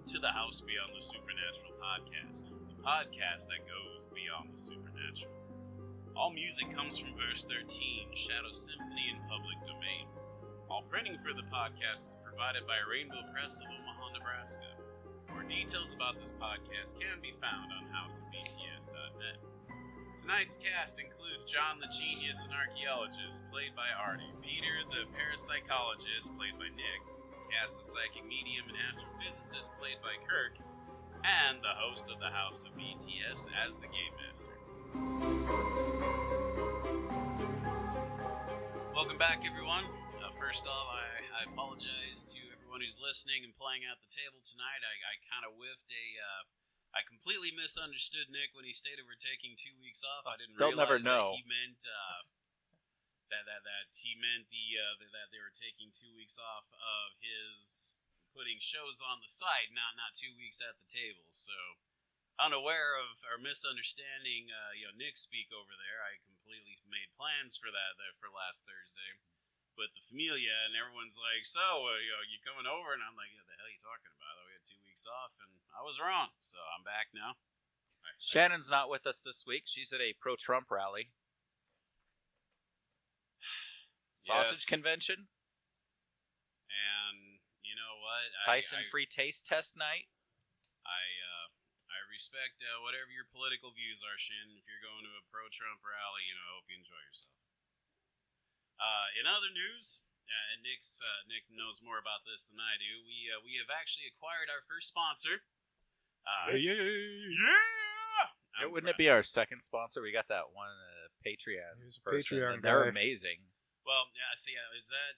to the House Beyond the Supernatural podcast, the podcast that goes beyond the supernatural. All music comes from verse 13, Shadow Symphony in public domain. All printing for the podcast is provided by Rainbow Press of Omaha, Nebraska. More details about this podcast can be found on houseofbts.net. Tonight's cast includes John the Genius and Archaeologist, played by Artie, Peter the Parapsychologist, played by Nick, Cass the Psychic Medium and Astrophysicist, played by Kirk, and the host of the House of BTS as the Game Master. Welcome back, everyone. First off, I apologize to everyone who's listening and playing at the table tonight. I kind of whiffed I completely misunderstood Nick when he stated we're taking 2 weeks off. I didn't realize never know. that he meant that he meant that they were taking 2 weeks off of his putting shows on the site, not 2 weeks at the table. So, unaware of our misunderstanding, Nick speak over there, I completely made plans for that for last Thursday with the Vermillion, and everyone's like, "So, you coming over?" And I'm like, "Yeah, the hell are you talking about? We had 2 weeks off, and I was wrong. So I'm back now." Shannon's not with us this week. She's at a pro-Trump rally. Sausage convention. And you know what? Tyson free taste test night. I respect whatever your political views are, Shannon. If you're going to a pro-Trump rally, I hope you enjoy yourself. In other news, and Nick knows more about this than I do. We have actually acquired our first sponsor. Wouldn't it be our second sponsor? We got that one Patreon person. Patreon They're guy. amazing. Well, yeah. See, is that?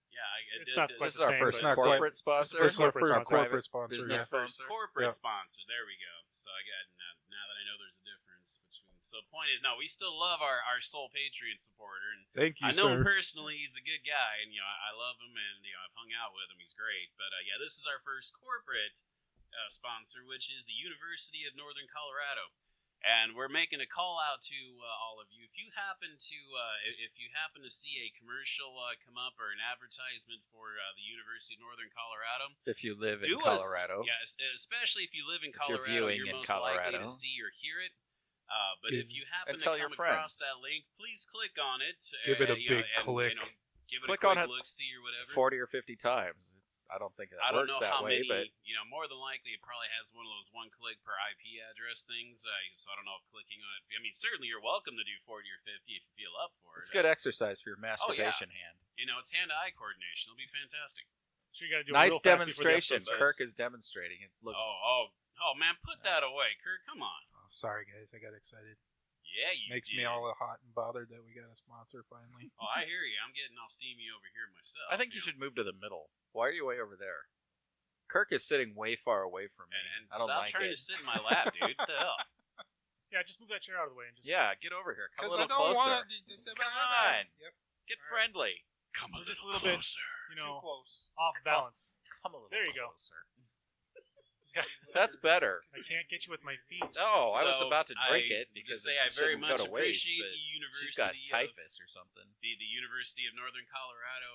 Yeah, It's not quite This is the our same, first but it's corporate sponsor. It's our first Our private corporate sponsor. business Yeah. First corporate sponsor. There we go. So I got now that I know there's a difference between. So the point is, no, we still love our sole Patreon supporter, and Thank you, I know him sir. personally. He's a good guy, and I love him, and I've hung out with him. He's great. But yeah, this is our first corporate sponsor, which is the University of Northern Colorado. And we're making a call out to all of you. If you happen to see a commercial come up or an advertisement for the University of Northern Colorado, If you live in do Colorado. especially if you live in If you're Colorado, viewing you're in most likely Colorado. to see or hear it. But if you happen And to tell come your across friends. that link, please click on it. Give it a big and, click. Give it Click a quick on it look, see or whatever. 40 or 50 times. I don't think that I don't works know that how way, many, but more than likely it probably has one of those one click per IP address things, so I don't know if clicking on it, certainly you're welcome to do 40 or 50 if you feel up for it. it's good exercise for your masturbation hand. It's hand-to-eye coordination. It'll be fantastic. So you gotta do it Nice real fast before the demonstration. episode starts. Kirk is demonstrating. It looks. Oh, man, put that away, Kirk, come on. Oh, sorry, guys. I got excited. Yeah, you Makes did. me all hot and bothered that we got a sponsor finally. Oh, I hear you. I'm getting all steamy over here myself. I think you should move to the middle. Why are you way over there? Kirk is sitting way far away from me. And I don't stop like trying it. to sit in my lap, dude. What the hell? Yeah, just move that chair out of the way and just. Yeah, get over here. Come a 'Cause little I don't closer. want to. Come on. Yep. Get All right. friendly. Come We're just a little bit, Too close. off balance. Come a little There you go. closer. That's better. I can't get you with my feet. Oh, I was So, about to drink I it because just say it I very shouldn't go much to waste, appreciate but the University she's got of typhus or something. the University of Northern Colorado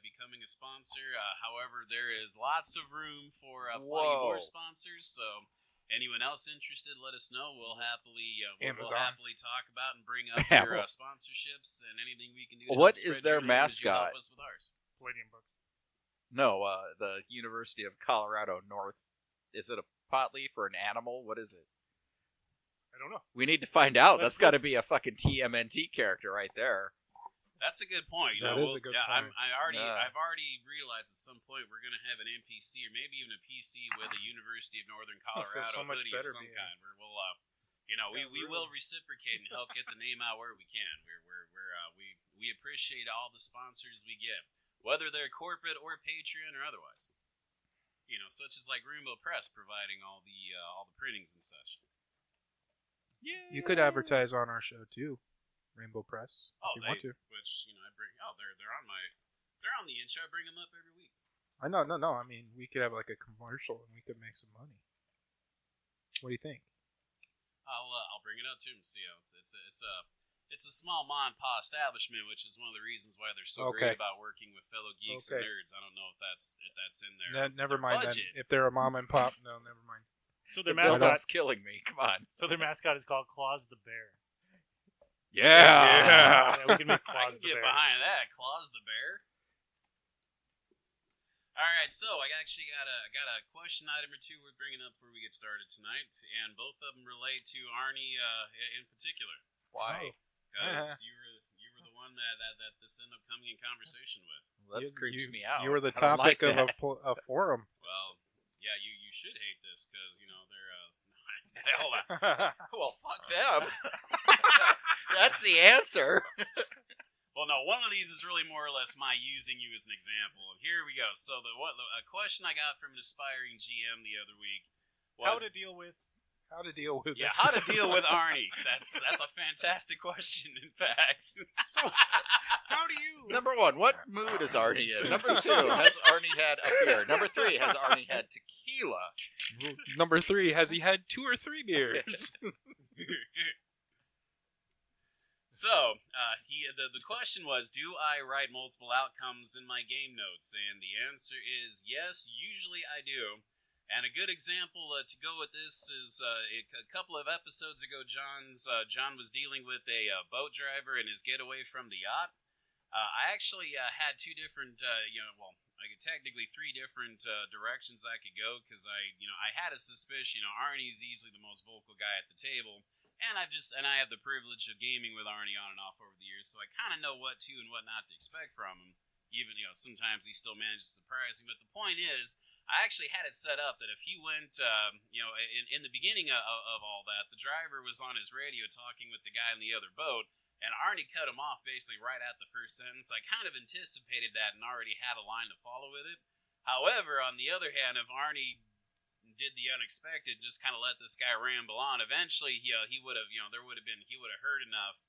becoming a sponsor. However, there is lots of room for plenty more Whoa. sponsors. So, anyone else interested, let us know. We'll happily Amazon. talk about and bring up Yeah. your sponsorships and anything we can do. To What help is spread their your name as you mascot? help us with ours. Palladium books. No, the University of Colorado North. Is it a pot leaf or an animal? What is it? I don't know. We need to find out. Let's That's got to be a fucking TMNT character right there. That's a good point. That is a good point. I've already realized at some point we're going to have an NPC or maybe even a PC with a University of Northern Colorado so much hoodie of better some being- kind. Where we'll, we will reciprocate and help get the name out where we can. We appreciate all the sponsors we get, whether they're corporate or Patreon or otherwise. Such as like Rainbow Press providing all the printings and such. Yeah. You could advertise on our show too, Rainbow Press, if you want to. Which I bring. Oh, they're on the intro. I bring them up every week. I know, no. I mean, we could have like a commercial and we could make some money. What do you think? I'll bring it up to him. See how It's a small mom and pop establishment, which is one of the reasons why they're so Okay. great about working with fellow geeks Okay. and nerds. I don't know if that's in there. Never mind then. budget. If they're a mom and pop, no, never mind. So their The mascot. build-up's killing me. Come on. So their mascot is called Claus the Bear. Yeah. Yeah, we can make I Claus can the get Bear. behind that. Claus the bear. All right, so I actually got a question item or two we're bringing up before we get started tonight, and both of them relate to Arnie in particular. Why? Because you were the one that this ended up coming in conversation with. Well, that creeps me out. You were the I don't topic like of that. a forum. Well, yeah, you should hate this because they're hold on. Well, fuck them. That's the answer. Well, no, one of these is really more or less my using you as an example. Here we go. So a question I got from an aspiring GM the other week was How to deal with. How to deal with yeah, it. how to deal with Arnie. That's a fantastic question, in fact. So, how do you? Number 1, what mood is Arnie in? Number 2, has Arnie had a beer? Number 3, has Arnie had tequila? Number 3, has he had 2 or 3 beers? So, the question was, do I write multiple outcomes in my game notes? And the answer is yes, usually I do. And a good example to go with this is a couple of episodes ago, John was dealing with a boat driver and his getaway from the yacht. I actually had 2 different, technically 3 different directions I could go because I had a suspicion. Arnie's easily the most vocal guy at the table. And I have the privilege of gaming with Arnie on and off over the years, so I kind of know what to and what not to expect from him. Even, sometimes he still manages to surprise me. But the point is, I actually had it set up that if he went, in the beginning of all that, the driver was on his radio talking with the guy in the other boat, and Arnie cut him off basically right at the first sentence. I kind of anticipated that and already had a line to follow with it. However, on the other hand, if Arnie did the unexpected, just kind of let this guy ramble on, eventually he would have, he would have heard enough,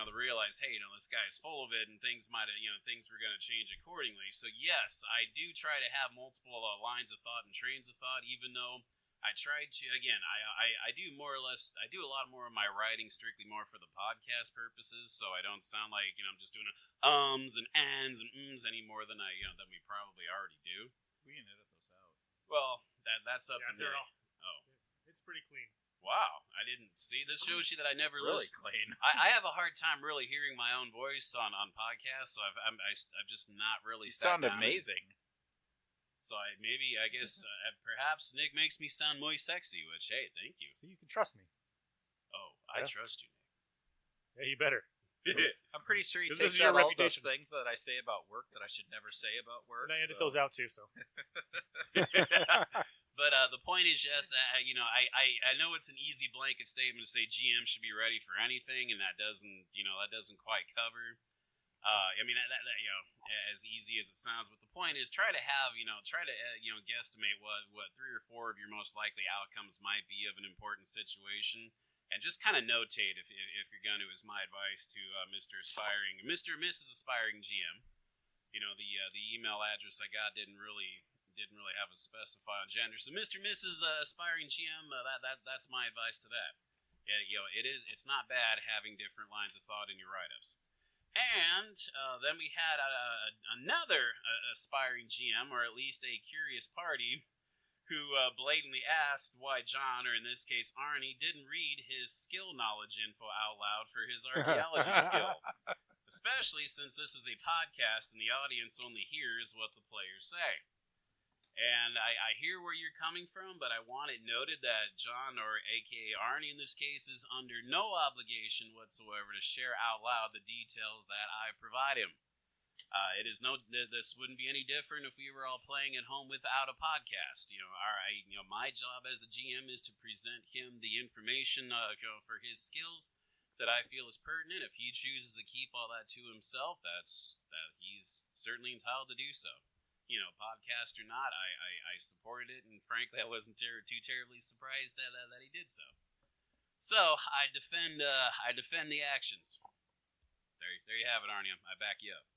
to realize, hey, this guy's full of it, and things might have, things were going to change accordingly. So yes, I do try to have multiple lines of thought and trains of thought, even though I try to, again, I do more or less, I do a lot more of my writing strictly more for the podcast purposes, so I don't sound like, I'm just doing ums and ands and ums any more than than we probably already do. We can edit those out. Well, that's up to me. Oh, It's pretty clean. wow! I didn't see. This shows you that I never Really listen. clean. I have a hard time really hearing my own voice on podcasts, so I've just not really. You sound sat down amazing. So I guess perhaps Nick makes me sound muy sexy, which hey, thank you. So you can trust me. Oh, I Yeah. trust you, Yeah, you better. Nick. I'm pretty sure he This takes is your out all those reputation. things that I say about work that I should never say about work. And I edit so- those out too. So But the point is, yes, I know it's an easy blanket statement to say GM should be ready for anything, and that doesn't quite cover. As easy as it sounds, but the point is, try to guesstimate what 3 or 4 of your most likely outcomes might be of an important situation, and just kind of notate if you're going to. Is my advice to Mr. and Mrs. Aspiring GM. The email address I got didn't really have a specified gender. So Mr. and Mrs. Aspiring GM, that's my advice to that. Yeah, it's not bad having different lines of thought in your write-ups. And then we had another aspiring GM, or at least a curious party, who blatantly asked why John, or in this case Arnie, didn't read his skill knowledge info out loud for his archaeology skill. Especially since this is a podcast and the audience only hears what the players say. And I hear where you're coming from, but I want it noted that John, or aka Arnie in this case, is under no obligation whatsoever to share out loud the details that I provide him. This wouldn't be any different if we were all playing at home without a podcast. My job as the GM is to present him the information for his skills that I feel is pertinent. If he chooses to keep all that to himself, he's certainly entitled to do so. Podcast or not, I supported it, and frankly, I wasn't too terribly surprised that he did so. So I defend the actions. There you have it, Arnie. I back you up.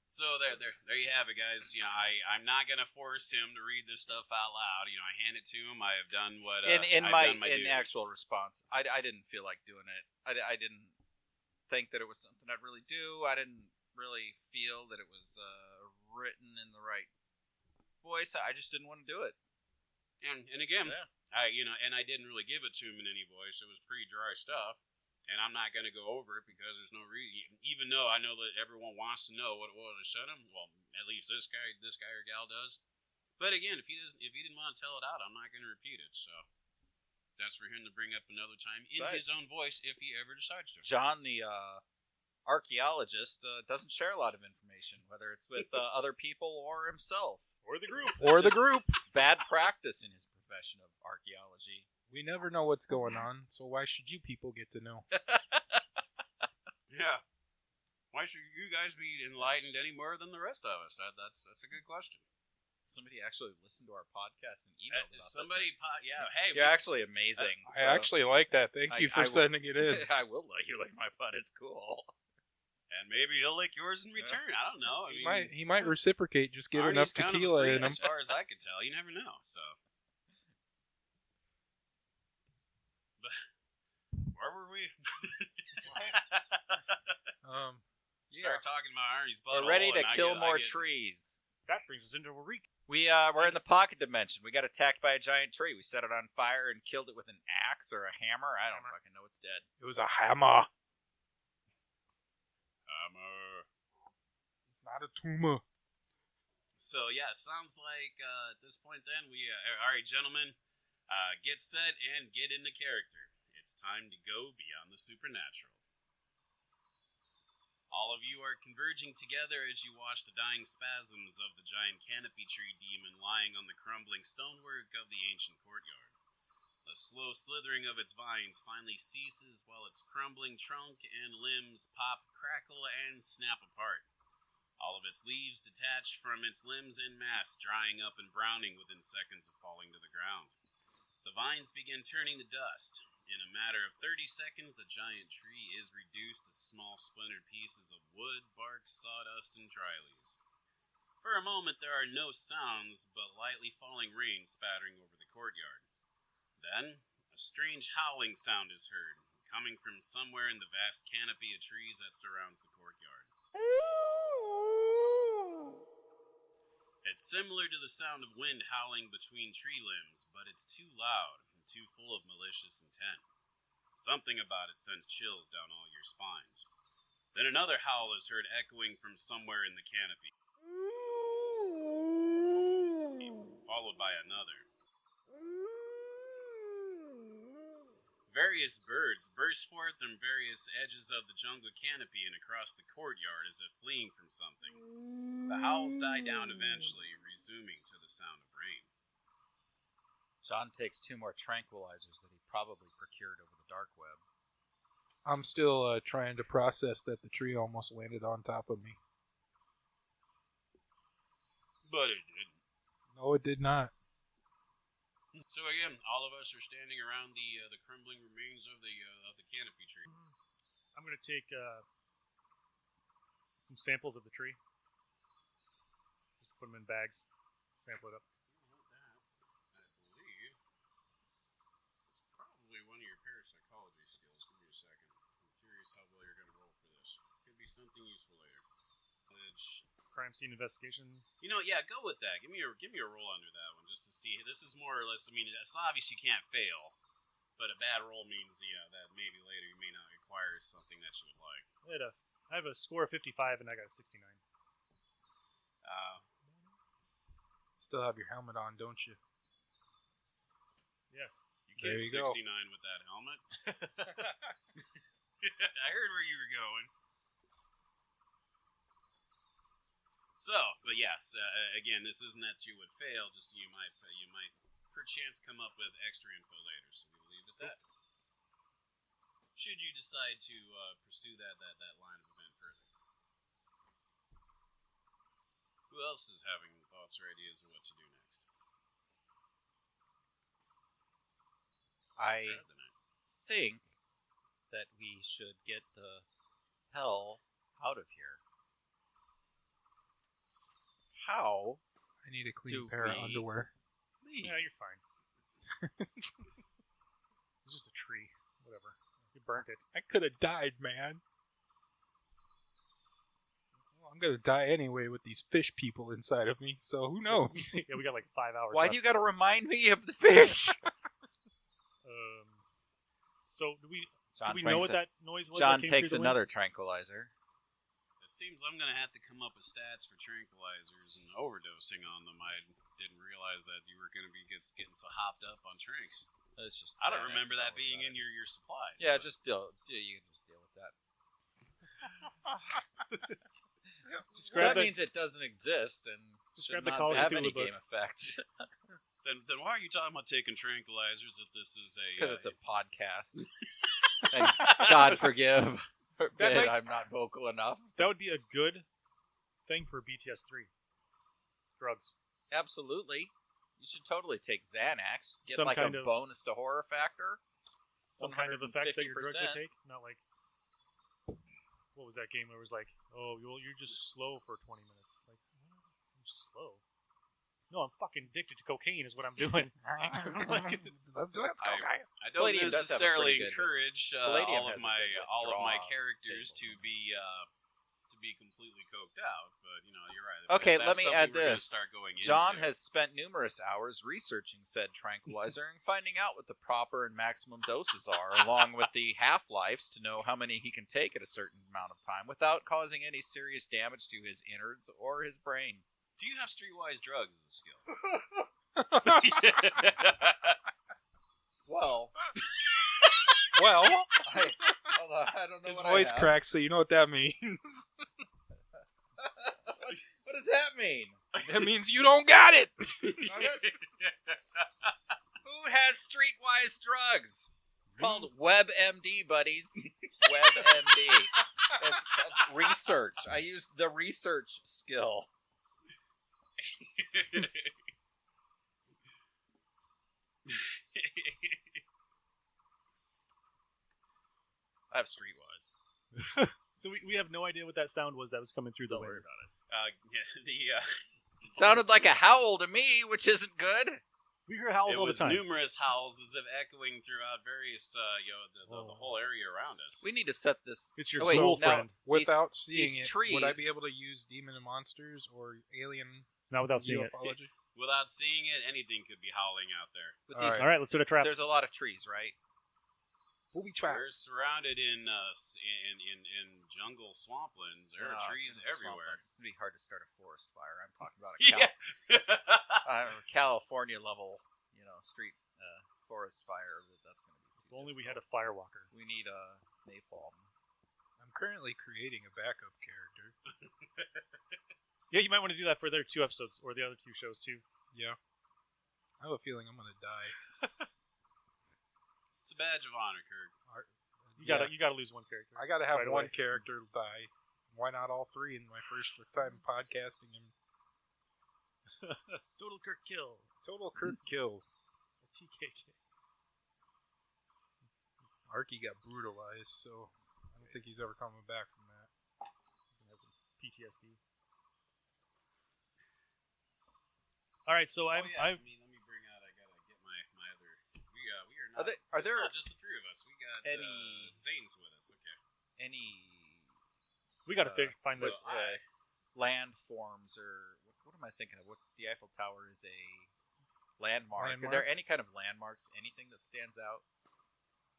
So there you have it, guys. I'm not gonna force him to read this stuff out loud. I hand it to him. I have done what In I've done my in duty. actual response, I didn't feel like doing it. I didn't. think that it was something I'd really do. I didn't really feel that it was written in the right voice. I just didn't want to do it. And again, Yeah. I didn't really give it to him in any voice. It was pretty dry stuff, and I'm not going to go over it because there's no reason. Even though I know that everyone wants to know what I said him, well, at least this guy or gal does. But again, if he didn't want to tell it out, I'm not going to repeat it. So that's for him to bring up another time in his own voice if he ever decides to. John, the archaeologist, doesn't share a lot of information, whether it's with other people or himself. Or the group. Or the group. Bad practice in his profession of archaeology. We never know what's going on, so why should you people get to know? Yeah. Why should you guys be enlightened any more than the rest of us? That's a good question. Somebody actually listened to our podcast and emailed about Hey, You're actually amazing. I actually like that. Thank you for sending it in. I will let you lick my butt. It's cool. and maybe he'll lick yours in return. I don't know. He might reciprocate. Just get Arnie's enough kind of a tequila freak in him. As far as I can tell, you never know. So, but where were we? Start talking about Arnie's butthole. We're ready to and kill more I get, trees. That brings us into a recap. We're in the pocket dimension. We got attacked by a giant tree. We set it on fire and killed it with an axe or a hammer. I don't fucking know. It's dead. It was a hammer. It's not a tumor. So yeah, it sounds like at this point then we all right, gentlemen, get set and get into character. It's time to go beyond the supernatural. All of you are converging together as you watch the dying spasms of the giant canopy tree demon lying on the crumbling stonework of the ancient courtyard. The slow slithering of its vines finally ceases while its crumbling trunk and limbs pop, crackle, and snap apart. All of its leaves detach from its limbs en masse, drying up and browning within seconds of falling to the ground. The vines begin turning to dust. In a matter of 30 seconds, the giant tree is reduced to small splintered pieces of wood, bark, sawdust, and dry leaves. For a moment, there are no sounds but lightly falling rain spattering over the courtyard. Then, a strange howling sound is heard, coming from somewhere in the vast canopy of trees that surrounds the courtyard. It's similar to the sound of wind howling between tree limbs, but it's too loud and too full of malicious intent. Something about it sends chills down all your spines. Then another howl is heard echoing from somewhere in the canopy, followed by another. Various birds burst forth from various edges of the jungle canopy and across the courtyard as if fleeing from something. The howls die down eventually, resuming to the sound of rain. John takes 2 more tranquilizers that he probably procured over the dark web. I'm still trying to process that the tree almost landed on top of me. But it didn't. No, it did not. So again, all of us are standing around the crumbling remains of the canopy tree. I'm going to take some samples of the tree. Just put them in bags. Sample it up. I believe it's probably one of your parapsychology skills. Give me a second. I'm curious how well you're going to roll for this. Could be something useful later. Which, Crime scene investigation. yeah, go with that. Give me a roll under that one just to see. This is more or less. I mean, it's obvious you can't fail, but a bad roll means that maybe later you may not acquire something that you would like. I have a score of 55 and I got a 69. Still have your helmet on, don't you? Yes. You There can't you go. 69 with that helmet. I heard where you were going. So, but yes, again, this isn't that you would fail. Just you might perchance come up with extra info later. So we will leave it at that. Should you decide to pursue that line of event further. Who else is having thoughts or ideas of what to do next? I Grab the knife. think that we should get the hell out of here. How I need a clean Do pair of we- underwear. leave? Yeah, you're fine. It's just a tree. Whatever. You burnt it. I could have died, man. I'm gonna die anyway with these fish people inside of me. So who knows? Yeah, we got like 5 hours. Why left. do you got to remind me of the fish? So do we John know what that noise was? John that came takes through the another tranquilizer. It seems I'm gonna have to come up with stats for tranquilizers and overdosing on them. I didn't realize that you were gonna be getting so hopped up on tranks. It's just I don't Xanax, remember that don't being worry in your supplies. about it. Yeah, but- just deal. Yeah, you can just deal with that. Just grab that the- means it doesn't exist and Just should grab the not Call of have Cthulhu any book. game effects Then why are you talking about taking tranquilizers if this is a? because it's a podcast. And God forbid might- I'm not vocal enough. That would be a good thing for BTS 3. Drugs. Absolutely, you should totally take Xanax. Get Some like kind a of- bonus to horror factor. Some kind of effects that your drugs would 150%. take. Not like, what was that game where it was like, oh, you're just slow for 20 minutes. Like, what? I'm slow. No, I'm fucking addicted to cocaine is what I'm doing. Let's go, guys. I don't Palladium does have a necessarily pretty good- encourage Palladium all has of a my good characters to tables. be completely coked out, but you're right. Okay, That's let me something add we're gonna this. Start going John into. has spent numerous hours researching said tranquilizer and finding out what the proper and maximum doses are, along with the half-lives to know how many he can take at a certain amount of time without causing any serious damage to his innards or his brain. Do you have streetwise drugs as a skill? Well, Well, hold on, I don't know his what voice I have. cracks, so you know what that means. What does that mean? That means you don't got it. Who has streetwise drugs? It's called WebMD, buddies. WebMD. It's research. I used the research skill. I have streetwise. So we have no idea what that sound was that was coming through the Don't wind. worry about it. The Sounded like a howl to me, which isn't good. We hear howls it all the was time. numerous howls as if echoing throughout various the whole area around us. We need to set this. It's your Oh, wait, soul now- friend. Without seeing these it, would I be trees- able to use demon and monsters or alien Not without seeing it. ufology? Without seeing it, anything could be howling out there. With All these, right. All right, let's set a trap. There's a lot of trees, right? Booby trap. We're surrounded in jungle swamplands. There are Oh, trees it's in the swamp. everywhere. It's gonna be hard to start a forest fire. I'm talking about a Yeah. California level, street forest fire. That's gonna be. If only we had a firewalker. We need a napalm. I'm currently creating a backup character. Yeah, you might want to do that for the other 2 episodes or the other 2 shows too. Yeah. I have a feeling I'm gonna die. It's a badge of honor, Kirk. You gotta lose one character. I gotta have right one away. character die. Why not all 3 in my first time podcasting him? Total Kirk kill. Total Kirk kill. TKK. Arky got brutalized, so I don't think he's ever coming back from that. He has some PTSD. All right, so Let I'm me bring out. I gotta get my other. We are not. Are it's there not just the 3 of us? We got any- Zane's with us. Okay. Any we gotta find so this. landforms or what am I thinking of? What the Eiffel Tower is a landmark. Are Landmark? there any kind of landmarks? Anything that stands out?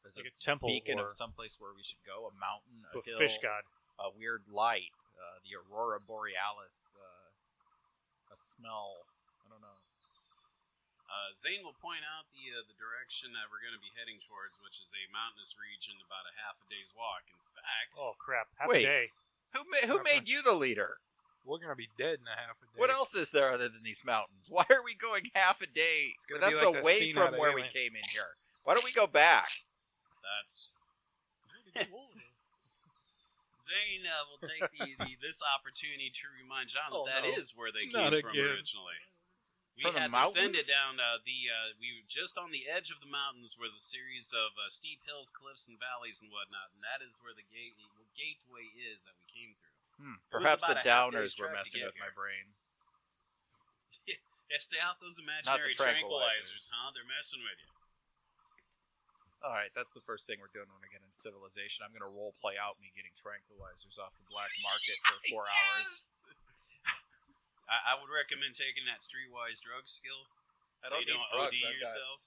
There's Like a temple beacon or of someplace where we should go. A mountain, a a hill, fish god. a weird light, the aurora borealis, a smell. I don't know. Zane will point out the direction that we're going to be heading towards, which is a mountainous region about a half a day's walk. In fact, Oh crap! Half Wait. a day. Who made you the leader? We're gonna be dead in a half a day. What else is there other than these mountains? Why are we going half a day? gonna be That's like that away scene from out of where we Alien. came in here. Why don't we go back? that's Zane will take this opportunity to remind John Oh, that no. is where they Not came from again. originally. We From the had descended mountains? down we were just on the edge of the mountains was a series of steep hills, cliffs, and valleys and whatnot, and that is where the gateway is that we came through. Perhaps about the a half downers day's were trek to messing get with my here. brain. Yeah, stay out those imaginary tranquilizers. tranquilizers, huh? They're messing with you. All right, that's the first thing we're doing when we get into civilization. I'm going to role play out me getting tranquilizers off the black market for 4 hours. I would recommend taking that streetwise drug skill. I So don't you need don't drugs, OD I've got- yourself.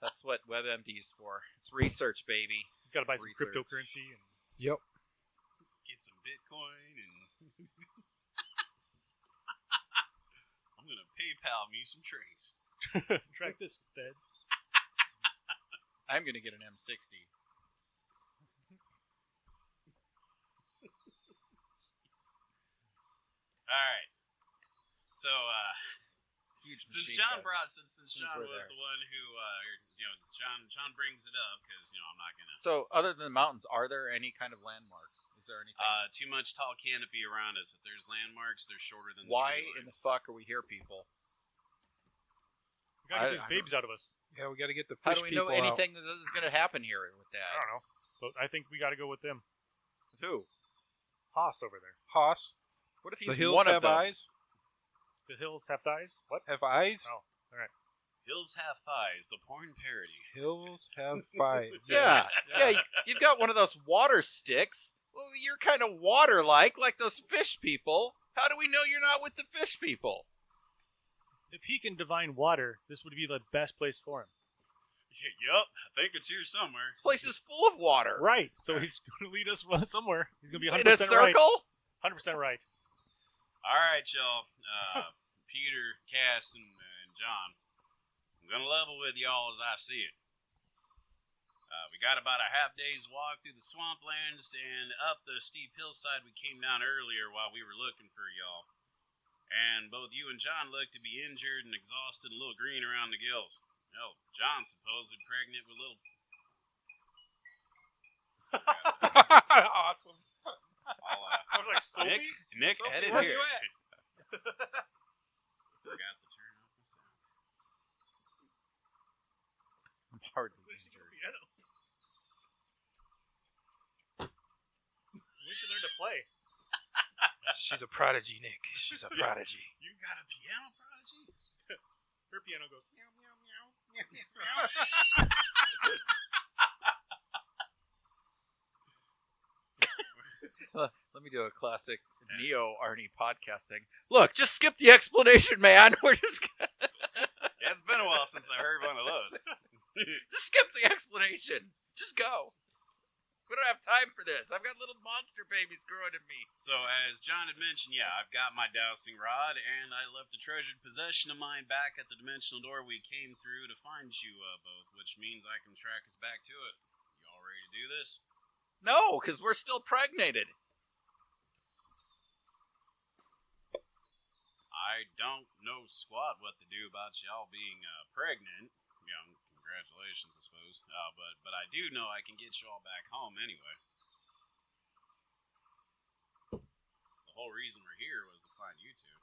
That's what WebMD's for. It's research, baby. He's got to buy some Research. cryptocurrency. And Yep. Get some Bitcoin and I'm gonna PayPal me some trays. track this, feds. I'm going to get an M60. Alright. So Huge since machine John gun. brought since John we're was there. the one who John brings it up because I'm not gonna So, other than the mountains, are there any kind of landmarks? Is there anything? too much tall canopy around us. If there's landmarks, they're shorter than Why the tree in the lines. fuck are we here, people? We got to get I these babies out of us. Yeah, we got to get the How fish do we know people out. anything that is going to happen here with I that? don't know. But I think we got to go with them. With who? Haas over there. Haas. What if The he's hills one of have them? eyes. The hills have thighs? What? Have eyes. Oh, all right. Hills Have Thighs, the porn parody. Hills have eyes. Yeah, yeah. You've got one of those water sticks. Well, you're kind of water-like those fish people. How do we know you're not with the fish people? If he can divine water, this would be the best place for him. Yup, I think it's here somewhere. This place is full of water. Right. So he's going to lead us somewhere. He's going to be 100% In a circle? right. 100% right. All right, y'all. Peter, Cass, and John. I'm gonna level with y'all as I see it. We got about a half day's walk through the swamplands and up the steep hillside we came down earlier while we were looking for y'all. And both you and John look to be injured and exhausted and a little green around the gills. Hell, John's supposedly pregnant with little... Awesome. I'll, I was like, Sophie? Nick, Sophie, edit where here. you at? Forgot to turn off the sound. I'm hardly Where's the injured. piano? We should learn to play. She's a prodigy, Nick. She's a prodigy. You got a piano prodigy? Her piano goes meow meow meow meow meow. Let me do a classic Neo Arnie podcast thing. Look, just skip the explanation, man. We're just Yeah, it's been a while since I heard one of those. just skip the explanation. Just go. We don't have time for this. I've got little monster babies growing in me. So, as John had mentioned, yeah, I've got my dowsing rod, and I left a treasured possession of mine back at the dimensional door we came through to find you both, which means I can track us back to it. You all ready to do this? No, because we're still pregnated. I don't know squat what to do about y'all being pregnant. Congratulations, I suppose. But I do know I can get y'all back home anyway. The whole reason we're here was to find you two.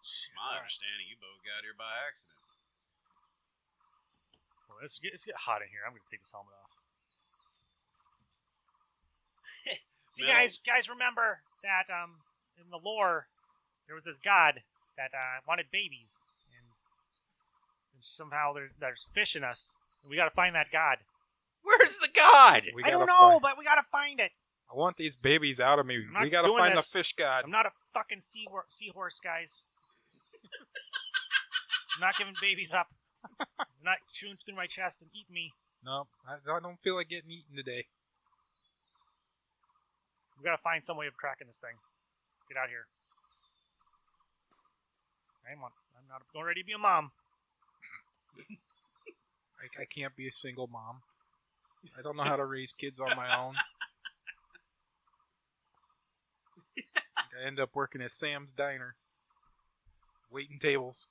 It's my understanding you both got here by accident. Well, let's get hot in here. I'm going to take this helmet off. See, No. guys, remember that in the lore, there was this god that wanted babies, and somehow there's fish in us, and we got to find that god. Where's the god? We I gotta don't know, find- but we got to find it. I want these babies out of me. I'm not We gotta doing find this. the fish god. I'm not a fucking seahorse, guys. I'm not giving babies up. I'm not chewing through my chest and eating me. No, I don't feel like getting eaten today. We gotta find some way of cracking this thing. Get out here. I'm not ready to be a mom. I can't be a single mom. I don't know how to raise kids on my own. I end up working at Sam's Diner, waiting tables.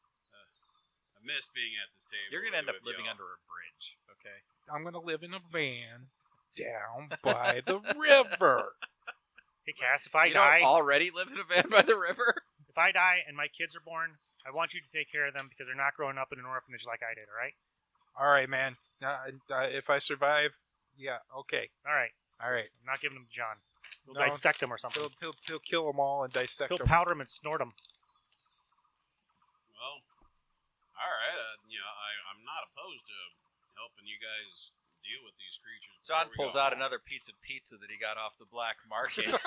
I miss being at this table. You're gonna end up with living y'all. under a bridge, okay? I'm gonna live in a van down by the river. Hey Cass, if I You die, don't already live in a van by the river? if I die and my kids are born, I want you to take care of them because they're not growing up in an orphanage like I did. All right? All right, man. If I survive, yeah, okay. All right. All right. I'm not giving them to John. He'll No. dissect them or something. He'll kill them all and dissect He'll them. powder them and snort them. Well, all right. I'm not opposed to helping you guys deal with these creatures. John before we pulls go out home. another piece of pizza that he got off the black market. Where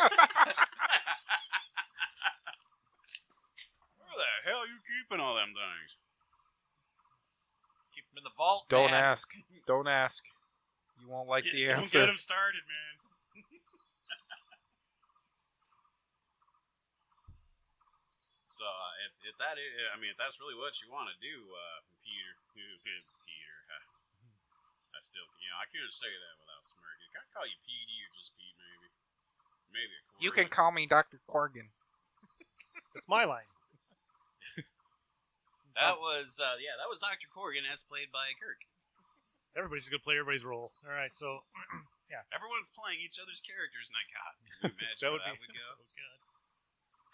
the hell you keeping all them things? Keep them in the vault. Don't man. ask. Don't ask. You won't like the Don't answer. get him started, man. So if that is, I mean, if that's really what you want to do, Peter. I still, I can't say that without smirking. Can I call you Petey or just Pete, maybe? Maybe a You Corgan. can call me Dr. Corgan. That's my line. That was Dr. Corgan as played by Kirk. Everybody's going to play everybody's role. All right, so Everyone's playing each other's characters, and God, can you imagine that how would that be. would go? Oh God.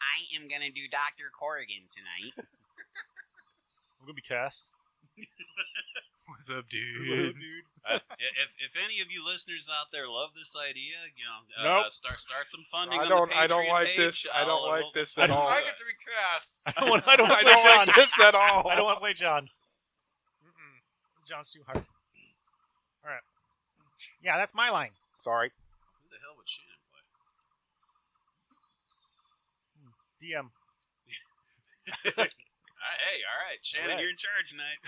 I am gonna do Dr. Corrigan tonight. I'm going to be Cass. What's up, Hello, dude? dude. If any of you listeners out there love this idea, Nope. start some funding. I on don't. the I don't Patreon like page. this. I don't like this at all. I get to be cast. I don't want to I play don't John. like this at all. I don't want to play John. John's too hard. All right. Yeah, that's my line. Sorry. Who the hell would Shannon play? DM. All right, Shannon, All right. you're in charge tonight.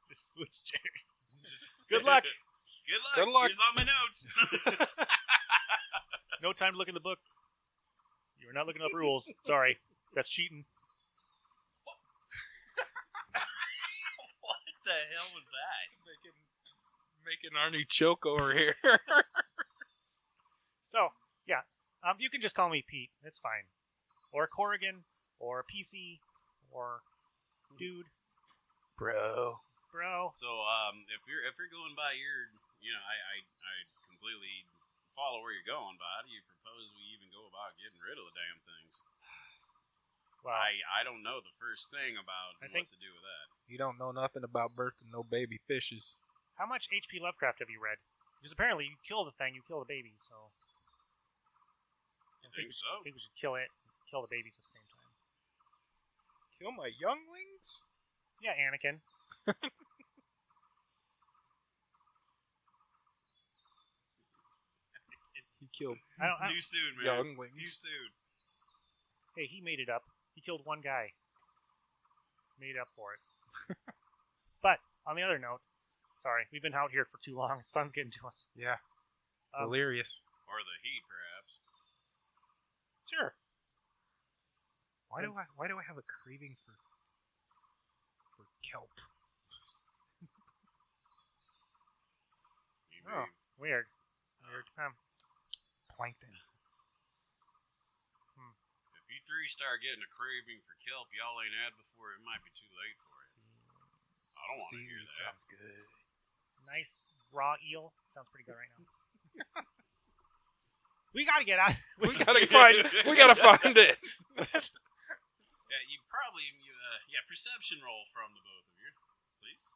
Just switch chairs. Just Good luck. Good luck. Good luck. Here's all my notes. No time to look in the book. You are not looking up rules. Sorry. That's cheating. What the hell was that? Making Arnie choke over here. So, yeah. You can just call me Pete. It's fine. Or Corrigan. Or PC. Or dude. Bro. Bro. So, if you're going by your, I completely follow where you're going. But how do you propose we even go about getting rid of the damn things? Wow. I don't know the first thing about I what think- to do with that. You don't know nothing about birthing no baby fishes. How much H.P. Lovecraft have you read? Because apparently you kill the thing, you kill the baby, so... You think so? I think we should kill it, kill the babies at the same time. Kill my younglings? Yeah, Anakin. He killed It's too soon, man. Too younglings. soon. Hey, he made it up. He killed one guy. Made up for it. But, on the other note, sorry, we've been out here for too long. The sun's getting to us. Yeah. Um, Delirious. Or the heat, perhaps. Sure. Why do I have a craving for kelp? You Oh, weird. Weird. Plankton. If you three start getting a craving for kelp y'all ain't had before, it might be too late for you. I don't want to hear Seaweed that. sounds good. Nice raw eel. Sounds pretty good right now. We gotta get out. We gotta find it. Yeah, you probably perception roll from the both of you, please.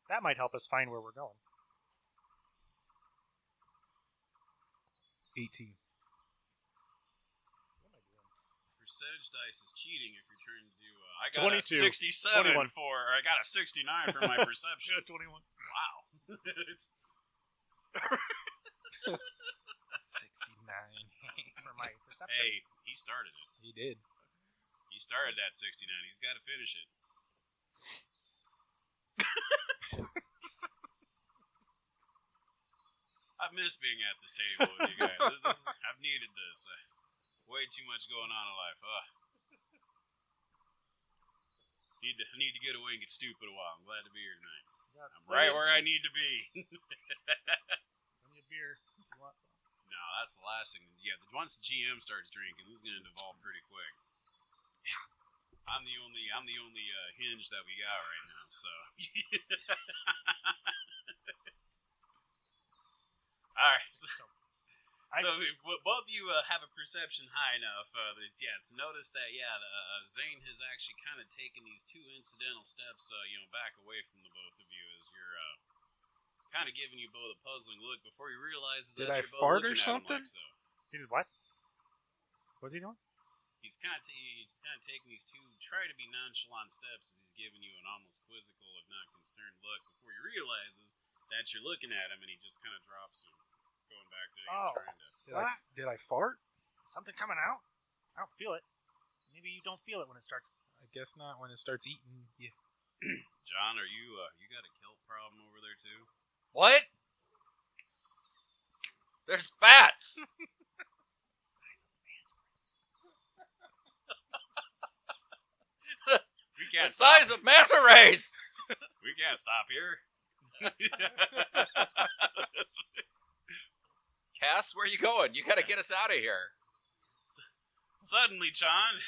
That might help us find where we're going. 18. Percentage dice is cheating if you're trying to do. I got 22. a 67 21. I got a 69 for my perception. 21. Wow, it's 69. For my perception. hey, he started it. He did. He started that 69. He's got to finish it. I've missed being at this table with you guys. I've needed this. Way too much going on in life. I need to get away and get stupid a while. I'm glad to be here tonight. I'm right where I need to be. Give me a beer if you want some. No, that's the last thing. Yeah, once the GM starts drinking, this is going to devolve pretty quick. Yeah, I'm the only hinge that we got right now. So, all right. So both of you have a perception high enough to notice that Zane has actually kind of taken these two incidental steps back away from the both of you as you're kind of giving you both a puzzling look before he realizes Did that I you're both fart or looking at him something? like so. He did what? What's he doing? he's kind of taking these two, try to be nonchalant steps as he's giving you an almost quizzical, if not concerned look before he realizes that you're looking at him, and he just kind of drops him, going back to trying to. Did I fart? Is something coming out? I don't feel it. Maybe you don't feel it when it starts. I guess not when it starts eating. Yeah. John, are you got a kelp problem over there too? What? There's bats. The size of manta rays. We can't stop here. Cass, where are you going? You gotta get us out of here. Suddenly, John,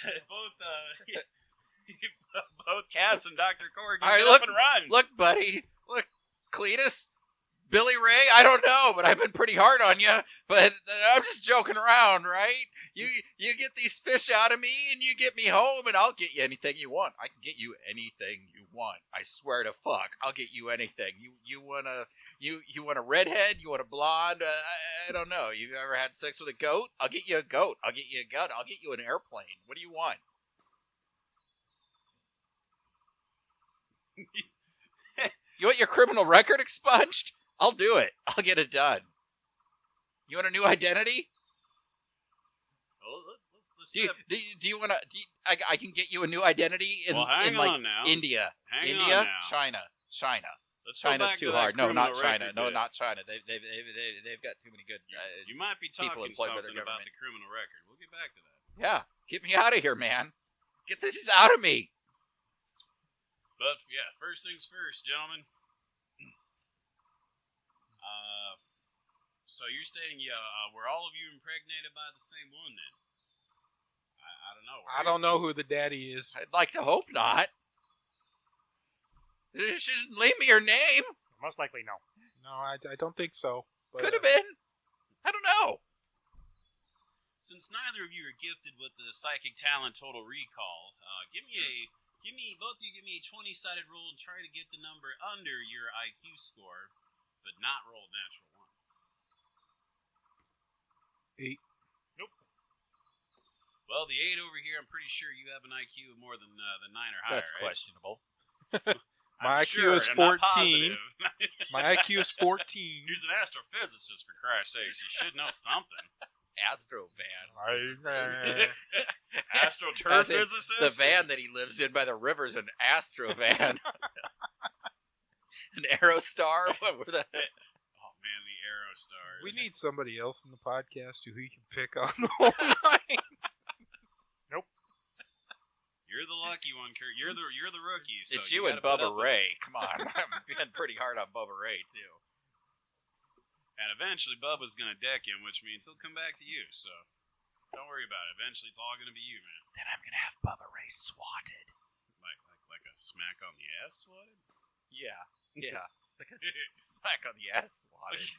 both Cass and Dr. Corrigan All right, get up and run. Look, buddy. Look, Cletus, Billy Ray. I don't know, but I've been pretty hard on you. But I'm just joking around, right? You get these fish out of me, and you get me home, and I'll get you anything you want. I can get you anything you want. I swear to fuck, I'll get you anything. You want a redhead? You want a blonde? I don't know. You ever had sex with a goat? I'll get you a goat. I'll get you a goat. I'll get you an airplane. What do you want? You want your criminal record expunged? I'll do it. I'll get it done. You want a new identity? Well, let's Do you want to? I can get you a new identity in, hang in like on now. India, Hang India, on now. China. Let's go China's back too to that hard. No, not criminal China. record No, bit. not China. They've got too many good. You might be people talking employed by their something about government. the criminal record. We'll get back to that. Yeah, get me out of here, man. Get this out of me. But yeah, first things first, gentlemen. So you're saying, were all of you impregnated by the same one then? I don't know. I don't know who the daddy is. I'd like to hope not. You shouldn't leave me your name. Most likely, no. No, I don't think so. But, Could have been. I don't know. Since neither of you are gifted with the psychic talent Total Recall, both of you give me a 20-sided roll and try to get the number under your IQ score, but not roll natural 1. 8. Nope. Well, the 8 over here, I'm pretty sure you have an IQ of more than 9 or higher. That's right? questionable. My I'm IQ is sure, I'm not 14. positive. My IQ is 14. He's an astrophysicist, for Christ's sakes. You should know something. Astrovan. Astroturf physicist? The van that he lives in by the river's an Astrovan. An Aerostar? What were the... Oh, man, the Aerostars. We need somebody else in the podcast who he can pick on the whole night. Nope. You're the lucky one, Kurt. You're the rookie. So It's you and gotta put Bubba up with Ray. Come on. I've been pretty hard on Bubba Ray, too. And eventually Bubba's going to deck him, which means he'll come back to you. So don't worry about it. Eventually it's all going to be you, man. Then I'm going to have Bubba Ray swatted. Like a smack on the ass swatted? Yeah. Yeah. Like a smack on the ass swatted.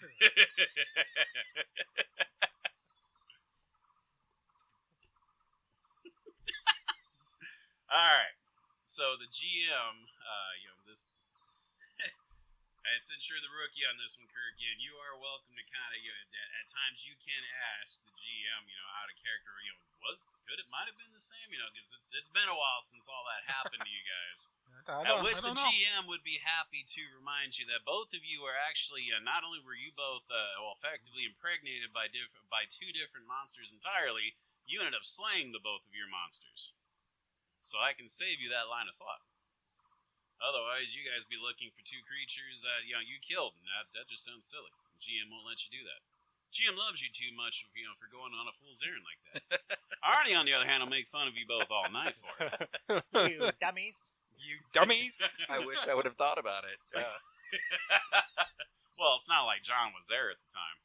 Alright. So the GM, this... And since you're the rookie on this one, Kirk, again, you are welcome to kind of, at times you can ask the GM, out of character, it might have been the same, because it's been a while since all that happened to you guys. At which the GM would be happy to remind you that both of you are actually, not only were you both, effectively impregnated by two different monsters entirely, you ended up slaying the both of your monsters. So I can save you that line of thought. Otherwise, you guys be looking for two creatures that you killed, and that just sounds silly. The GM won't let you do that. GM loves you too much, for going on a fool's errand like that. Arnie, on the other hand, will make fun of you both all night for it. You dummies. You dummies. I wish I would have thought about it. Yeah. Well, it's not like John was there at the time.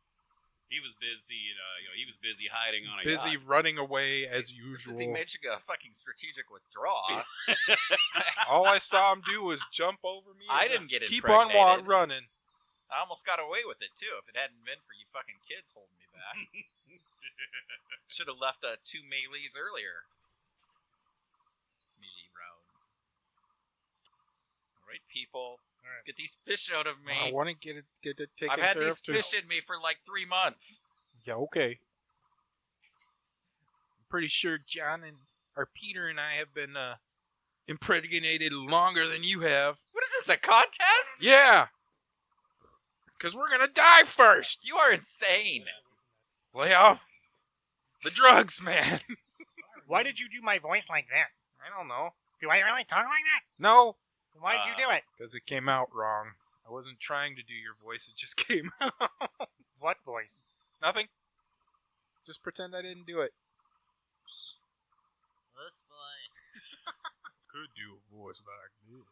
He was busy, he was busy hiding on a Busy yacht. running away as usual. Is he making a fucking strategic withdrawal? All I saw him do was jump over me. I and didn't get keep on impregnated. running. I almost got away with it, too, if it hadn't been for you fucking kids holding me back. Should have left 2 melees earlier. Melee rounds. Alright, people. Let's get these fish out of me. I want to get it taken I've had care these of too. fish in me for like 3 months. Yeah, okay. pretty sure John and Peter and I have been impregnated longer than you have. What is this, a contest? Yeah. Because we're going to die first. You are insane. Lay off the drugs, man. Why did you do my voice like this? I don't know. Do I really talk like that? No. Why did you do it? Because it came out wrong. I wasn't trying to do your voice. It just came out. What voice? Nothing. Just pretend I didn't do it. That's fine. Could do a voice like this.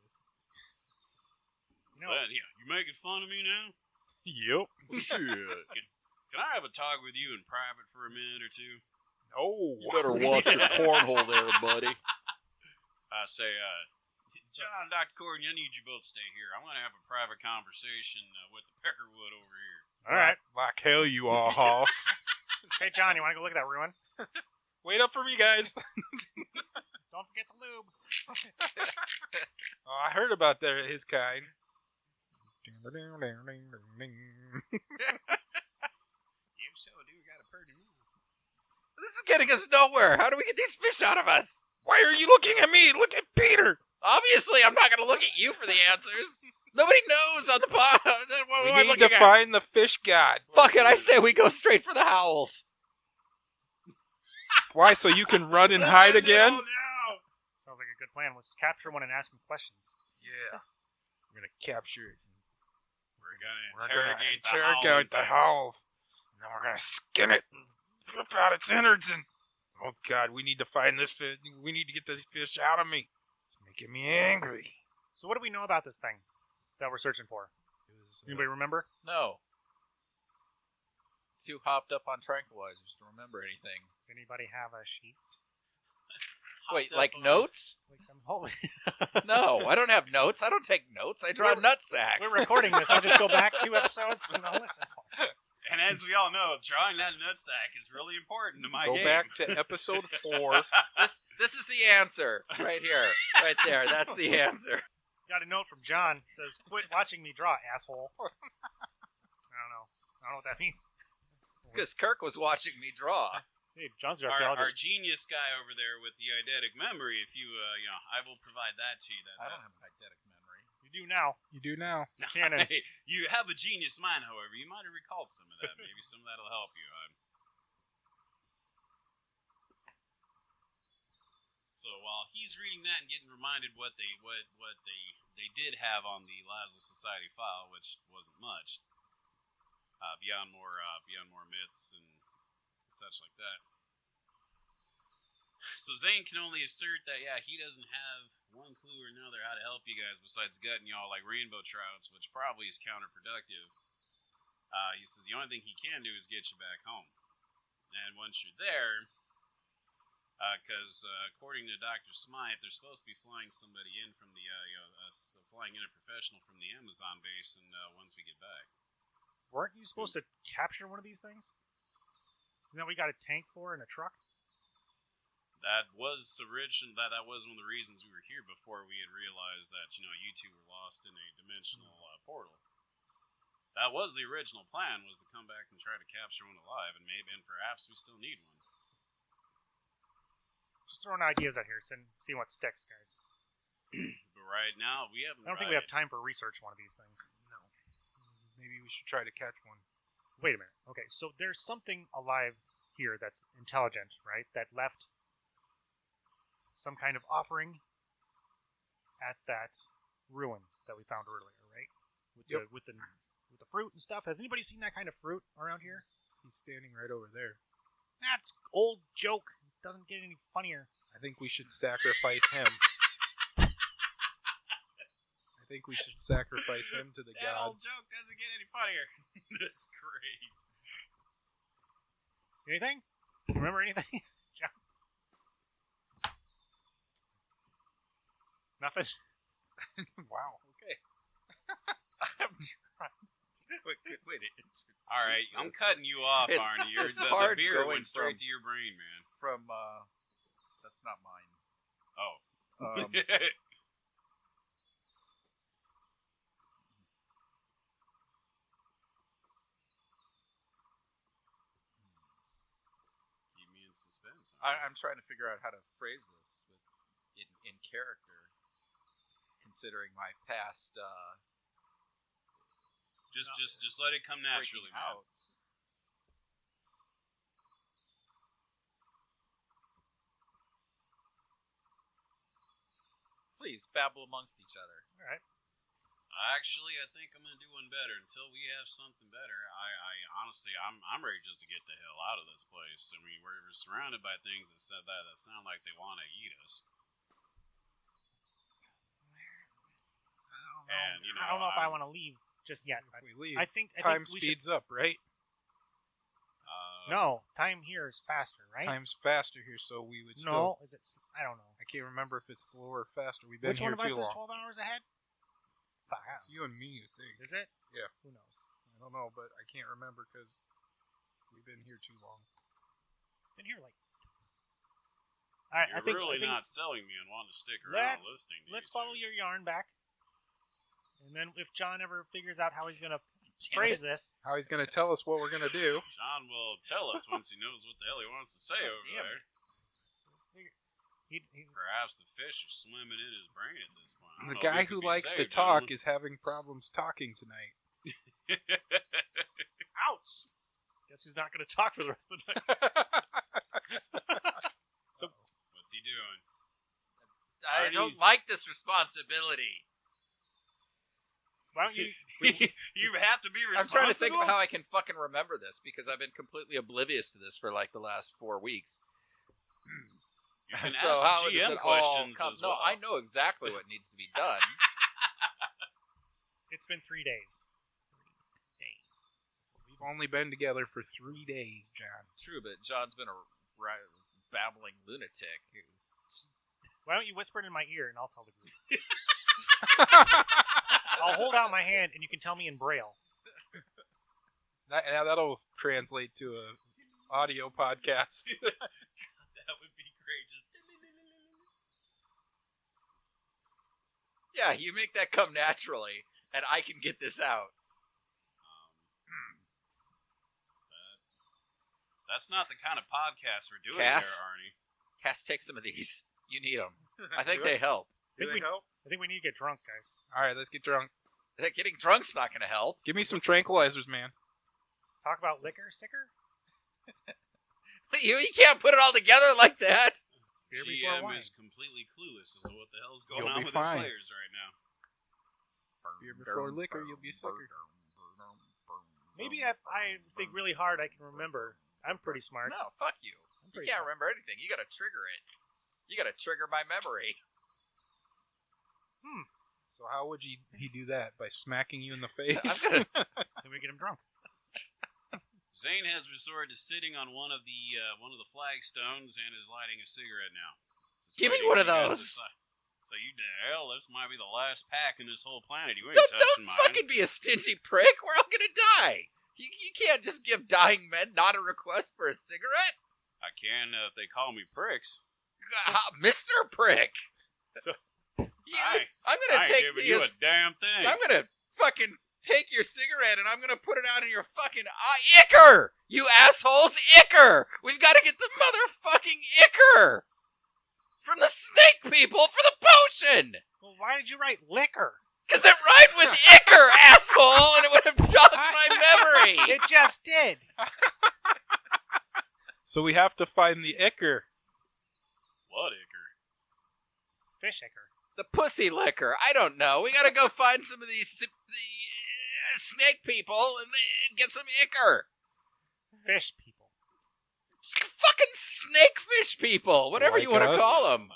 You know, Well, yeah, you making fun of me now? Yep. Shit. Can I have a talk with you in private for a minute or two? No. You better watch your cornhole there, buddy. I say, John, Dr. Corey, I need you both to stay here. I'm going to have a private conversation with the Peckerwood over here. all right. Like hell you all, Hoss. Hey, John, you want to go look at that ruin? Wait up for me, guys. Don't forget the lube. Oh, I heard about his kind. You so do got a pretty move. This is getting us nowhere. How do we get these fish out of us? Why are you looking at me? Look at Peter. Obviously, I'm not going to look at you for the answers. Nobody knows on the pod. What We am I need looking to at? find the fish god. Fuck it, I say we go straight for the howls. Why? So you can run and hide again? Oh, no. Sounds like a good plan. Let's capture one and ask him questions. Yeah. We're gonna capture it. We're going to We're gonna interrogate the howls. And then we're gonna skin it and flip out its innards. And oh god, we need to find this fish. We need to get this fish out of me. It's making me angry. So what do we know about this thing that we're searching for? Anybody remember? No. It's too hopped up on tranquilizers to remember anything. Does anybody have a sheet? Wait, like notes? Like I'm holding. No, I don't have notes. I don't take notes. I draw We're- nut sacks. We're recording this. I'll just go back 2 episodes and I'll listen. And as we all know, drawing that nutsack is really important to my Go game. back to episode 4. This is the answer right here, right there. That's the answer. Got a note from John. Says, "Quit watching me draw, asshole." I don't know. I don't know what that means. It's because Kirk was watching me draw. Hey, John's the Our archaeologist. genius guy over there with the eidetic memory, if you, I will provide that to you. I don't have an eidetic memory. You do now. You do now. It's canon. Hey, you have a genius mind, however. You might have recalled some of that. Maybe some of that will help you. So while he's reading that and getting reminded what they did have on the Lazo Society file, which wasn't much, beyond more myths and such like that. So Zane can only assert that he doesn't have one clue or another how to help you guys besides gutting y'all like rainbow trouts, which probably is counterproductive. He says the only thing he can do is get you back home, and once you're there. Because according to Dr. Smythe, they're supposed to be flying somebody in from the, flying in a professional from the Amazon basin once we get back. Weren't you supposed to capture one of these things? Isn't that what we got a tank for in a truck? That was that was one of the reasons we were here before we had realized that you two were lost in a dimensional portal. That was the original plan, was to come back and try to capture one alive, and perhaps we still need one. Just throwing ideas out here and see what sticks, guys. But right now, we haven't. I don't think we have time for research one of these things. No. Maybe we should try to catch one. Wait a minute. Okay, so there's something alive here that's intelligent, right? That left some kind of offering at that ruin that we found earlier, right? With the fruit and stuff. Has anybody seen that kind of fruit around here? He's standing right over there. That's old joke. Doesn't get any funnier. I think we should sacrifice him. I think we should sacrifice him to the That god. old joke doesn't get any funnier. That's great. Anything? Remember anything? John? Nothing? Wow. Okay. I'm trying. Wait. All right, I'm cutting you off, It's- Arnie. it's The hard beer going went straight from- to your brain, man. From, that's not mine. Oh. Keep me in suspense. I'm trying to figure out how to phrase this in character, considering my past. Just let it come naturally, man. Outs. Please babble amongst each other. All right. Actually, I think I'm gonna do one better. Until we have something better, I honestly, I'm ready just to get the hell out of this place. I mean, we're surrounded by things that sound like they want to eat us. And you know, I don't know if I want to leave just yet. If we leave, I think time we speeds up, right? No, time here is faster, right? Time's faster here, so we would still. No, is it? I don't know. I can't remember if it's slower or faster. We've been Which here one of too us is long. 12 hours ahead? It's you and me, I think. Is it? Yeah. Who knows? I don't know, but I can't remember because we've been here too long. Been here like. All right, you're I think really not selling me and wanting to stick Let's around listening to let's you follow two. your yarn back, and then if John ever figures out how he's gonna phrase this, How he's going to tell us what we're going to do? John will tell us once he knows what the hell he wants to say over damn there. he Perhaps the fish are swimming in his brain at this point. I don't The know if guy he who could be likes to saved, talk gentlemen. is having problems talking tonight. ouch. Guess who's not gonna talk for the rest of the night? So what's he doing? I don't like this responsibility. Why don't you? You have to be I'm responsible. trying to think of how I can fucking remember this because I've been completely oblivious to this for like the last 4 weeks. You can So ask how the does GM it all questions come? as No, well. I know exactly what needs to be done. It's been 3 days. 3 days. We've only been together for 3 days, John. True, but John's been a babbling lunatic. Why don't you whisper it in my ear and I'll tell the group? I'll hold out my hand and you can tell me in Braille. That'll translate to a audio podcast. That would be great. Just Yeah, you make that come naturally, and I can get this out. that's not the kind of podcast we're doing Cass? here, Arnie. Cass, take some of these. You need them. I think they help. I think we need to get drunk, guys. All right, let's get drunk. Getting drunk's not going to help. Give me some tranquilizers, man. Talk about liquor, sicker? You can't put it all together like that. Beer before GM wine. is completely clueless as to what the hell's going You'll on be with his fine. players right now. Beer before liquor, you'll be sicker. Maybe if I think really hard, I can remember. I'm pretty smart. No, fuck you. I'm You pretty can't smart. remember anything. You got to trigger it. You got to trigger my memory. So how would he do that? By smacking you in the face? I'm gonna. Then we get him drunk. Zane has resorted to sitting on one of the flagstones and is lighting a cigarette now. Just Give me waiting one for of you guys to those. decide. So you the hell, this might be the last pack in this whole planet. You ain't Don't touching mine. fucking be a stingy prick. We're all gonna die. You can't just give dying men not a request for a cigarette. I can if they call me pricks. Mr. Prick. So- I'm I gonna ain't take giving me you a damn thing. I'm gonna fucking take your cigarette and I'm gonna put it out in your fucking eye. Icker! You assholes, Icker! We've gotta get the motherfucking Icker! From the snake people for the potion! Well, why did you write liquor? Cause it rhymed with Icker, asshole, and it would have jogged my memory! It just did. So we have to find the Icker. What, Icker? Fish icker. The pussy liquor. I don't know. We gotta go find some of these snake people and get some Icker. Fish people. Fucking snake fish people. Whatever Like you want to us. call them.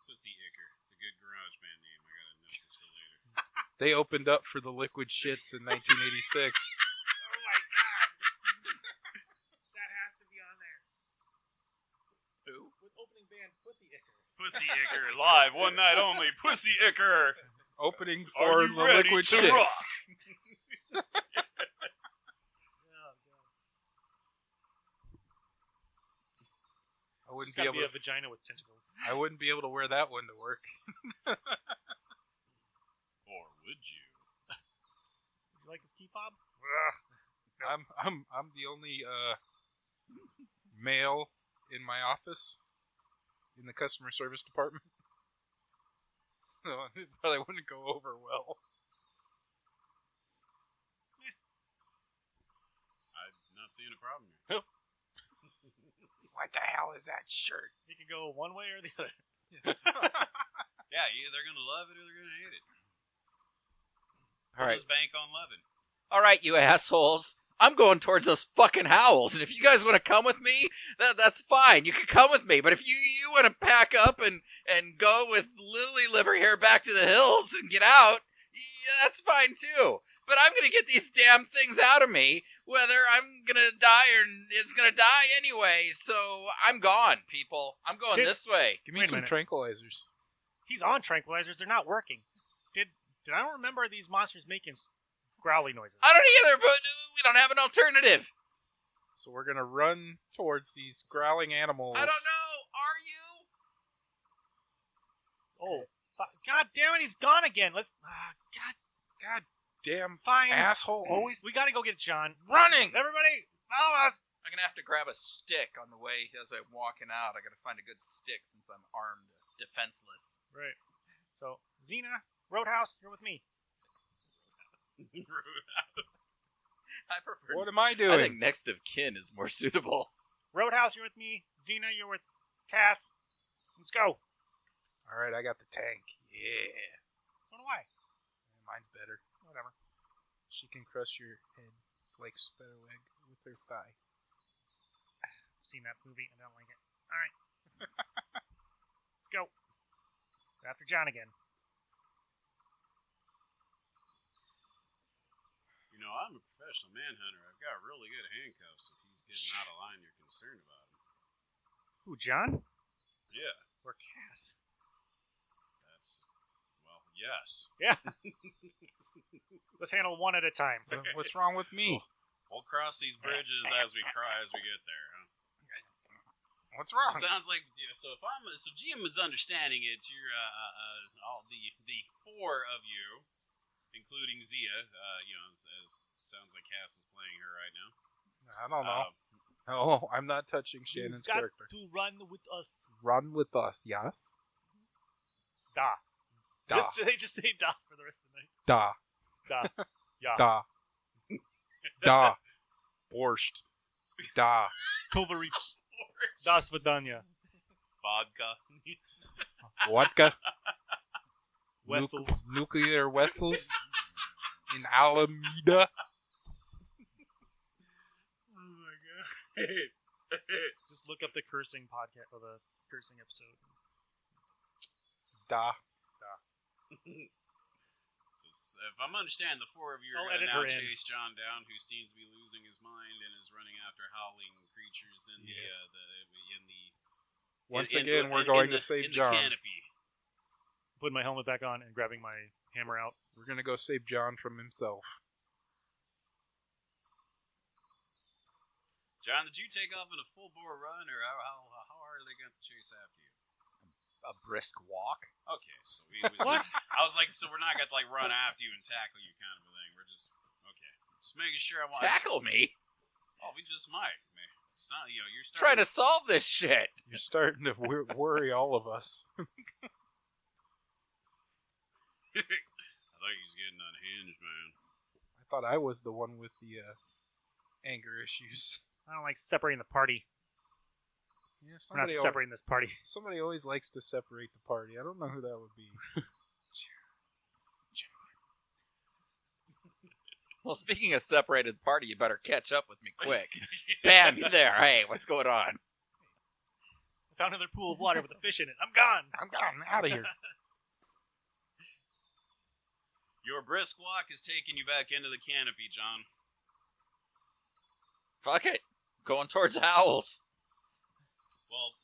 Pussy Icker. It's a good garage band name. I gotta note this for later. They opened up for the Liquid Shits in 1986. Oh my god. That has to be on there. Who? With opening band Pussy Icker. Pussy Icker live one night only. Pussy Icker. Opening Are for you the ready Liquid to Shits. rock? Oh god. I wouldn't It's be gotta able. be a vagina with tentacles. I wouldn't be able to wear that one to work. Or would you? Would you like this key fob? I'm the only mail in my office in the customer service department. So it probably wouldn't go over well. I'm not seeing a problem here. What the hell is that shirt? You can go one way or the other. Yeah, they're gonna love it or they're gonna hate it. All right. Just bank on loving. All right, you assholes. I'm going towards those fucking howls, and if you guys want to come with me, that's fine. You can come with me. But if you want to pack up and go with Lily Liver here back to the hills and get out, yeah, that's fine too. But I'm going to get these damn things out of me, whether I'm going to die or it's going to die anyway. So I'm gone, people. I'm going this way. Give me Wait a some minute. tranquilizers. He's on tranquilizers. They're not working. Did I don't remember these monsters making growly noises. I don't either, but we don't have an alternative. So we're gonna run towards these growling animals. I don't know. Are you? Oh, God damn it! He's gone again. Let's. God damn Fine. asshole! Always We gotta go get John. running. Everybody, follow us. I'm going to have to grab a stick on the way as I'm walking out. I got to find a good stick since I'm armed, defenseless. Right. So, Xena, Roadhouse, you're with me. Roadhouse. I prefer. What am I I doing? think next of kin is more suitable. Roadhouse, you're with me. Xena, you're with Cass. Let's go. All right, I got the tank. Yeah, So do I. mine's better. Whatever. She can crush your head like Spiderweb with her thigh. I've seen that movie and I don't like it. All right. Let's go. Go after John again. You know, I'm a professional manhunter. I've got really good handcuffs. If he's getting out of line, you're concerned about him. Who, John? Yeah, Or Cass? well, yes. Yeah. Let's handle one at a time. What's wrong with me? We'll cross these bridges as we get there. Huh? What's So wrong? it sounds like so GM is understanding it. You're all the four of you, including Zia. As sounds like Cass is playing her right now. I don't know. Oh, I'm not touching Shannon's You've got character. to run with us. Run with us, yes. Da. Da. They just say da for the rest of the night. Da. Da. Yeah. Da. Da. Borscht. Da. Kovarich. Das Vidanya. Vodka. Vodka. Wessels. Nuclear vessels in Alameda. Oh my god. Just look up the cursing podcast or the cursing episode. Da. So if I'm understanding, the four of you I'll are going to edit now her in. chase John down, who seems to be losing his mind and is running after howling creatures in Once in again, we're in going the- to save in the John. canopy. Putting my helmet back on and grabbing my hammer out. We're going to go save John from himself. John, did you take off in a full bore run, or how hard are they going to chase after you? A brisk walk. Okay, so what? I was like, so we're not going to run after you and tackle you, kind of a thing. We're just just making sure I want Tackle me. Oh, we just might. Man. It's not, you're Trying starting to solve this shit. You're starting to worry all of us. I thought he was getting unhinged, man. I thought I was the one with the anger issues. I don't like separating the party. Yeah, We're not separating this party. somebody always likes to separate the party. I don't know who that would be. Well, speaking of separated party, you better catch up with me quick. Bam, you there. Hey, what's going on? I found another pool of water with a fish in it. I'm gone. I'm gone out of here. Your brisk walk is taking you back into the canopy, John. Fuck it. Going towards Howls. Well,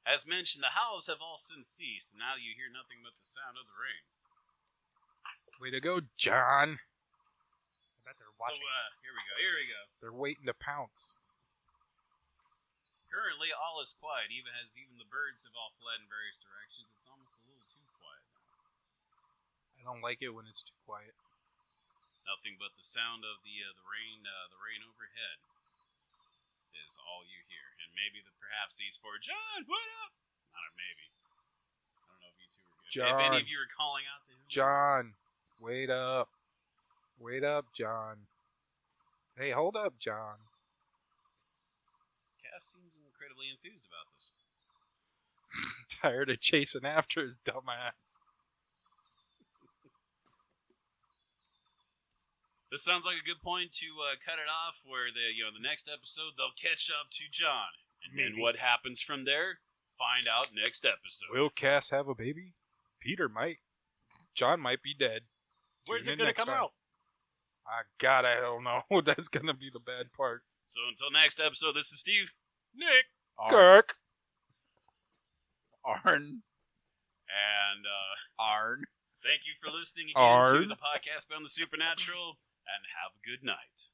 as mentioned, the howls have all since ceased, and now you hear nothing but the sound of the rain. Way to go, John. I bet they're watching. So, here we go. They're waiting to pounce. Currently, all is quiet, even the birds have all fled in various directions. It's almost a little too quiet now. I don't like it when it's too quiet. Nothing but the sound of the rain overhead. is all you hear. And maybe perhaps these four, John, what up? Not a maybe. I don't know if you two were good. John. If any of you are calling out to him. John, wait up. Wait up, John. Hey, hold up, John. Cass seems incredibly enthused about this. Tired of chasing after his dumb ass. This sounds like a good point to cut it off. Where the next episode they'll catch up to John, and then what happens from there? Find out next episode. Will Cass have a baby? Peter might. John might be dead. Where's Tune it in going to next come time. out? God, I don't know. That's going to be the bad part. So until next episode, this is Steve, Nick. Kirk. Arn. and Arn. thank you for listening again to Arn. the podcast Beyond the Supernatural, and have a good night.